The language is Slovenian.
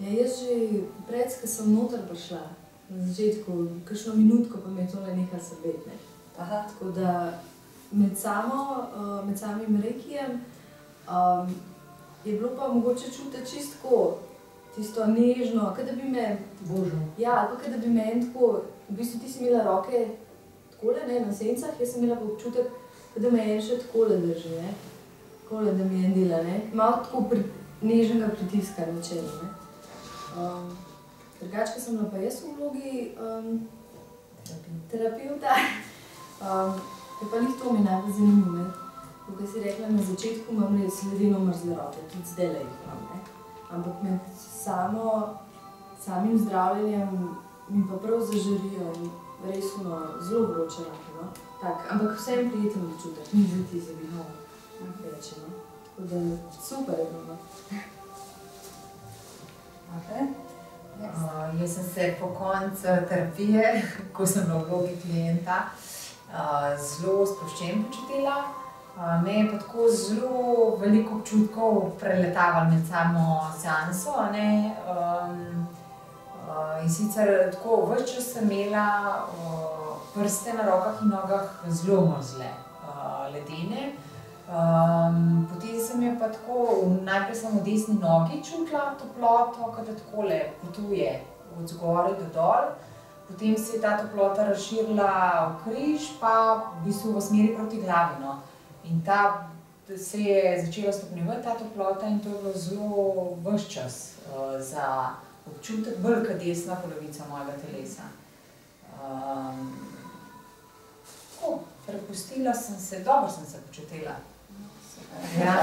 Ja, jaz že pred, ko sem noter prišla, na začetku, kakšno minutko pa mi je tole nehalo srbeti, ne. Tako da med samim reikijem je bilo pa mogoče čutiti čisto tako, tisto nežno, kot da bi me... Božal. Ja, ali pa kot da bi meni tako, v bistvu ti si imela roke takole, ne, na sencah, jaz sem imela pa občutek, kot da me en še takole drži, ne. Takole, da mi en dela, ne. Malo tako nežnega pritiska na čelo, ne. Drugače, ko sem bila pa jaz v vlogi terapevta, je pa glih to mi najbolj zanimivo, ne. Kot si rekla, na začetku imam res ledeno mrzleroto, tudi zdajle jih imam, ne. Ampak med samim zdravljenjem mi pa prav zažarijo in res zelo vroče roke, no. Tak, ampak vsem prijeten občutek, ni za ti zabihal, reče, no. Tako da super je bilo, no. Jaz sem se po koncu terapije, ko sem bila v vlogi klienta, zelo sproščeno počutila. Me je pa tako zelo veliko občutkov preletavalo med samo seanso, a ne. In sicer tako ves čas sem imela prste na rokah in nogah zelo mrzle, ledene. Potem se mi je pa tako, najprej sem v desni nogi čutila toploto, kot da takole potuje od zgoraj do dol. Potem se je ta toplota razširila v križ, pa v bistvu v smeri proti glavi, no. In ta se je začela stopnjevati, ta toplota, in to je bilo zelo ves čas za občutek, bolj kot desna polovica mojega telesa. Tako, prepustila sem se, dobro sem se počutila. Ja.